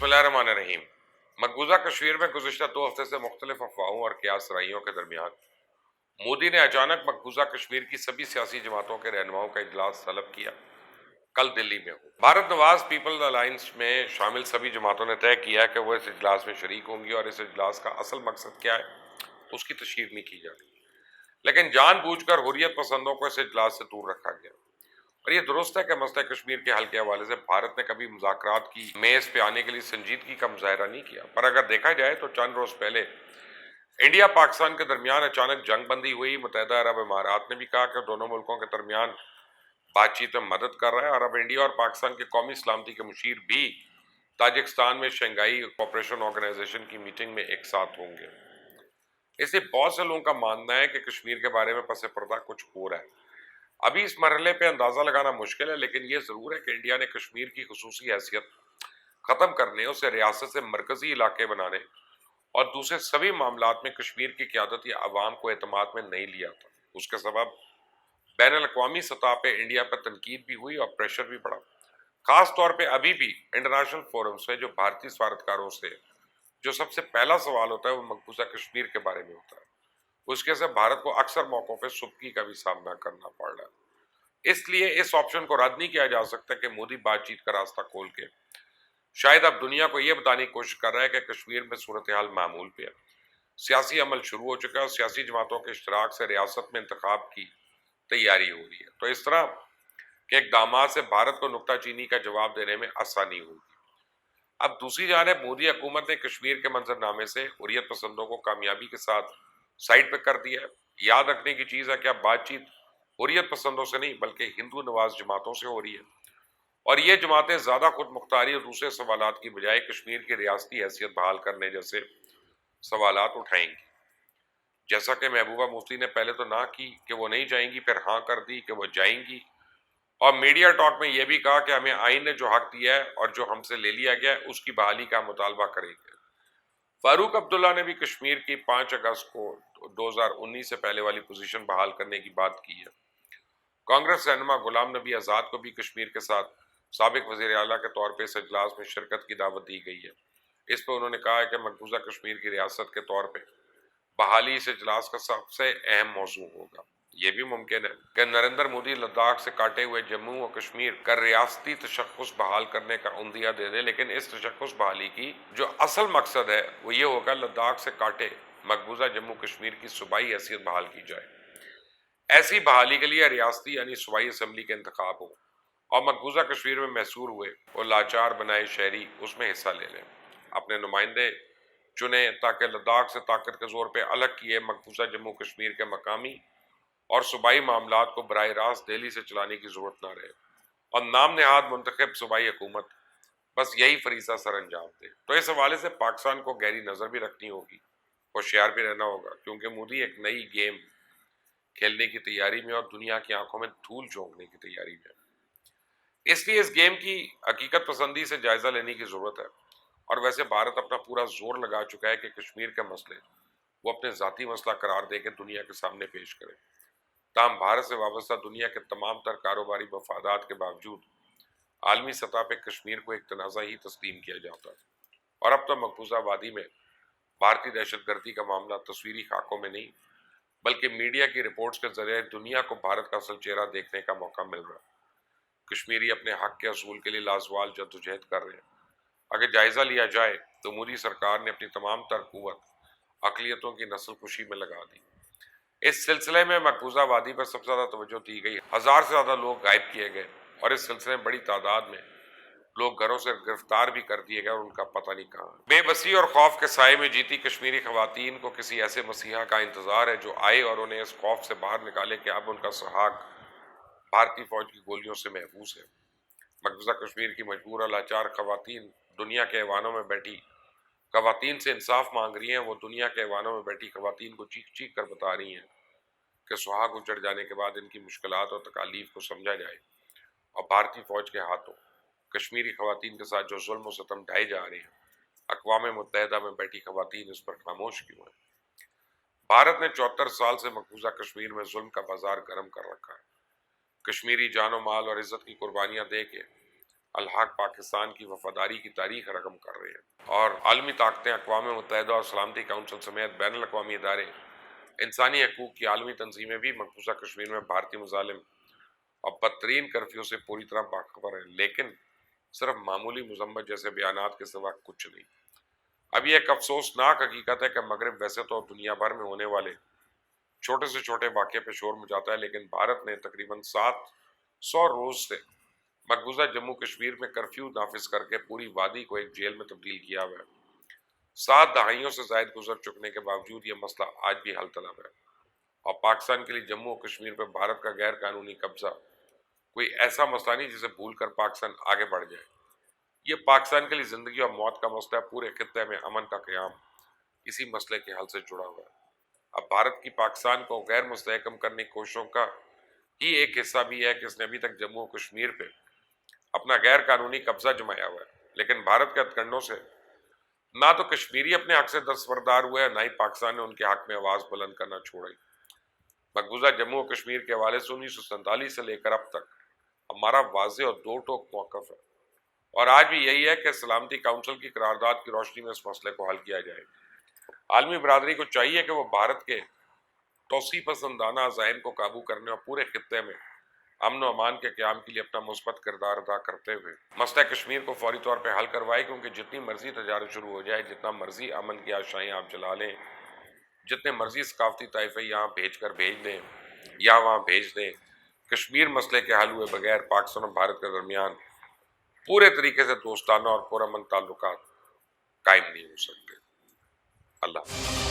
बिस्मिल्लाहिर्रहमानिर्रहीम। मकबूजा कश्मीर में गुज़िश्ता 2 हफ्ते से मुख्तलिफ अफवाहों और क़ियास राइयों के दरमियान मोदी ने अचानक मकबूजा कश्मीर की सभी सियासी जमातों के रहनुमाओं का इजलास तलब किया। कल दिल्ली में हो भारत नवाज पीपल्स अलायंस में शामिल सभी जमातों ने तय किया है कि वो इस इजलास में शरीक होंगी और इस इजलास का असल मकसद क्या है उसकी तशरीह नहीं की जा रही, लेकिन जानबूझकर हुर्रियत पसंदों को इस इजलास से दूर रखा गया। और ये दुरुस्त है कि मसला कश्मीर के हल के हवाले से भारत ने कभी मुज़ाकरात की मेज पे आने के लिए संजीदगी का मुजाहरा नहीं किया, पर अगर देखा जाए तो चंद रोज पहले इंडिया पाकिस्तान के दरमियान अचानक जंग बंदी हुई। मुत्तहिदा अरब इमारात ने भी कहा कि दोनों मुल्कों के दरमियान बातचीत में मदद कर रहा है और अब इंडिया और पाकिस्तान के कौमी सलामती के मुशीर भी ताजिकिस्तान में शंघाई कोऑपरेशन ऑर्गेनाइजेशन की मीटिंग में एक साथ होंगे। इसलिए बहुत से लोगों का मानना है कि कश्मीर के बारे में पस पर्दा कुछ हो रहा है। अभी इस मरहले पे अंदाजा लगाना मुश्किल है, लेकिन यह जरूर है कि इंडिया ने कश्मीर की खुसूसी हैसियत खत्म करने, उसे रियासत से मरकजी इलाके बनाने और दूसरे सभी मामलात में कश्मीर की क़यादत या अवाम को एतमाद में नहीं लिया था। उसके सबब बैन अल-अक़वामी सतह पे इंडिया पर तनकीद भी हुई और प्रेशर भी बढ़ा। खास तौर पे अभी भी इंटरनेशनल फोरम्स में जो भारतीय सफारतकारों से जो सबसे पहला सवाल होता है वो मकबूजा कश्मीर के बारे में होता है। उसके से भारत को अक्सर मौकों पर सुबकी का भी सामना करना पड़ रहा है। इसलिए इस ऑप्शन को रद्द नहीं किया जा सकता कि मोदी बातचीत का रास्ता खोल के शायद अब दुनिया को यह बताने की कोशिश कर रहा है कि कश्मीर में सूरत हाल मामूल पे है, सियासी अमल शुरू हो चुका है और सियासी जमातों के इश्तराक से रियासत में इंतखाब की तैयारी हो रही है। तो इस तरह के इकदाम से भारत को नुक्ताचीनी का जवाब देने में आसानी होगी। अब दूसरी जानिब मोदी हुकूमत ने कश्मीर के मंजरनामे से हुर्रियत पसंदों को कामयाबी के साथ साइड पे कर दिया है। याद रखने की चीज है कि अब बातचीत हुर्रियत पसंदों से नहीं बल्कि हिंदू नवाज जमातों से हो रही है और ये जमातें ज्यादा खुद मुख्तारी और दूसरे सवालात की बजाय कश्मीर की रियासती हैसियत बहाल करने जैसे सवालात उठाएंगी। जैसा कि महबूबा मुफ्ती ने पहले तो ना की कि वो नहीं जाएंगी, फिर हाँ कर दी कि वो जाएंगी और मीडिया टॉक में यह भी कहा कि हमें आइन ने जो हक दिया है और जो हमसे ले लिया गया है उसकी बहाली का मुतालबा करेंगे। फारूक अब्दुल्ला ने भी कश्मीर की 5 अगस्त को 2019 से पहले वाली पोजीशन बहाल करने की बात की है। कांग्रेस रहनुमा गुलाम नबी आज़ाद को भी कश्मीर के साथ साबिक वज़ीर आला के तौर पर इस इजलास में शिरकत की दावत दी गई है। इस पर उन्होंने कहा है कि मकबूजा कश्मीर की रियासत के तौर पर बहाली इस इजलास का सबसे अहम मौजू होगा। ये भी मुमकिन है कि नरेंद्र मोदी लद्दाख से काटे हुए जम्मू और कश्मीर का रियासती तशख्खुस बहाल करने का उंदिया दे दे, लेकिन इस तशख्खुस बहाली की जो असल मकसद है वो ये होगा लद्दाख से काटे मकबूजा जम्मू कश्मीर की सूबाई हैसियत बहाल की जाए। ऐसी बहाली के लिए रियासती यानी सूबाई असम्बली के इंतखाब हो और मकबूजा कश्मीर में मैसूर हुए और लाचार बनाए शहरी उसमें हिस्सा ले लें, अपने नुमाइंदे चुने ताकि लद्दाख से ताकत के जोर पे अलग किए मकबूजा जम्मू कश्मीर के मकामी और सूबाई मामलात को बराह रास्त दिल्ली से चलाने की जरूरत ना रहे और नाम नेहाद मुंतखब सूबाई हुकूमत बस यही फरीजा सर अंजाम दे। तो इस हवाले से पाकिस्तान को गहरी नजर भी रखनी होगी, होशियार भी रहना होगा, क्योंकि मोदी एक नई गेम खेलने की तैयारी में और दुनिया की आंखों में धूल झोंकने की तैयारी में। इसलिए इस गेम की हकीकत पसंदी से जायजा लेने की जरूरत है। और वैसे भारत अपना पूरा जोर लगा चुका है कि कश्मीर के मसले वो अपने जाती मसला करार दे के दुनिया के सामने पेश करे। ताहम भारत से वाबस्ता दुनिया के तमाम तर कारोबारी मफादात के बावजूद आलमी सतह पर कश्मीर को एक तनाज़ा ही तस्लीम किया जाता है। और अब तो मकबूजा वादी में भारतीय दहशत गर्दी का मामला तस्वीरी खाकों में नहीं बल्कि मीडिया की रिपोर्ट्स के जरिए दुनिया को भारत का असल चेहरा देखने का मौका मिल रहा है। कश्मीरी अपने हक के असूल के लिए लाजवाल जद्दोजहद कर रहे हैं। अगर जायजा लिया जाए तो मोदी सरकार ने अपनी तमाम तर कुव्वत अकलियतों की नस्ल कुशी में लगा दी। इस सिलसिले में मकबूजा वादी पर सबसे ज्यादा तवज्जो दी गई। 1000 से ज्यादा लोग गायब किए गए और इस सिलसिले में बड़ी तादाद में लोग घरों से गिरफ्तार भी कर दिए गए और उनका पता नहीं कहाँ। बेबसी और खौफ के साए में जीती कश्मीरी खवातीन को किसी ऐसे मसीहा का इंतजार है जो आए और उन्हें इस खौफ से बाहर निकाले कि अब उनका सुहाग भारतीय फौज की गोलियों से महफूज है। मकबूजा कश्मीर की मजबूर और लाचार खवातीन दुनिया के ऐवानों में बैठी खवातीन से इंसाफ मांग रही हैं। वो दुनिया के ऐवानों में बैठी खवातीन को चीख चीख कर बता रही हैं कि सुहाग उजड़ जाने के बाद इनकी मुश्किलात और तकालीफ को समझा जाए और भारतीय फौज के हाथों कश्मीरी खवातीन के साथ जो जुल्म और सितम ढाए जा रहे हैं, अक़वाम मुत्तहिदा में बैठी खवातीन इस पर खामोश क्यों है? भारत ने 74 साल से मकबूजा कश्मीर में जुल्म का बाजार गर्म कर रखा है। कश्मीरी जानो माल और इज्जत की कुर्बानियां दे के الحاق پاکستان کی وفاداری کی تاریخ رقم کر رہے ہیں، اور عالمی طاقتیں اقوام متحدہ اور سلامتی کونسل سمیت بین الاقوامی ادارے، انسانی حقوق کی عالمی تنظیمیں بھی مقبوضہ کشمیر میں بھارتی مظالم اور بدترین کرفیو سے پوری طرح باخبر ہیں، لیکن صرف معمولی مذمت جیسے بیانات کے سوا کچھ نہیں۔ اب یہ ایک افسوسناک حقیقت ہے کہ مغرب ویسے تو دنیا بھر میں ہونے والے چھوٹے سے چھوٹے واقعے پہ شور مچاتا ہے، لیکن بھارت نے تقریباً 700 روز سے مقبوضہ جموں کشمیر میں کرفیو نافذ کر کے پوری وادی کو ایک جیل میں تبدیل کیا ہوا ہے۔ 7 دہائیوں سے زائد گزر چکنے کے باوجود یہ مسئلہ آج بھی حل طلب ہے، اور پاکستان کے لیے جموں و کشمیر پر بھارت کا غیر قانونی قبضہ کوئی ایسا مسئلہ نہیں جسے بھول کر پاکستان آگے بڑھ جائے۔ یہ پاکستان کے لیے زندگی اور موت کا مسئلہ ہے، پورے خطے میں امن کا قیام اسی مسئلے کے حل سے جڑا ہوا ہے۔ اب بھارت کی پاکستان کو غیر مستحکم کرنے کی کوششوں کا ہی ایک حصہ بھی ہے کہ اس نے ابھی تک جموں و کشمیر پہ اپنا غیر قانونی قبضہ جمایا ہوا ہے، لیکن بھارت کے ہتھ کنڈوں سے نہ تو کشمیری اپنے حق سے دستبردار ہوئے، نہ ہی پاکستان نے ان کے حق میں آواز بلند کرنا چھوڑی۔ مقبوضہ جموں و کشمیر کے حوالے سے 1947 سے لے کر اب تک ہمارا واضح اور دو ٹوک موقف ہے، اور آج بھی یہی ہے کہ سلامتی کونسل کی قرارداد کی روشنی میں اس مسئلے کو حل کیا جائے۔ عالمی برادری کو چاہیے کہ وہ بھارت کے توسیع پسندانہ عزائم کو قابو کرنے اور پورے خطے میں امن و امان کے قیام کے لیے اپنا مثبت کردار ادا کرتے ہوئے مسئلہ کشمیر کو فوری طور پہ حل کروائے، کیونکہ جتنی مرضی تجارت شروع ہو جائے، جتنا مرضی امن کی آشائیں آپ جلا لیں، جتنے مرضی ثقافتی طائفے یہاں بھیج دیں یا وہاں بھیج دیں، کشمیر مسئلے کے حل ہوئے بغیر پاکستان اور بھارت کے درمیان پورے طریقے سے دوستانہ اور پرامن تعلقات قائم نہیں ہو سکتے۔ اللہ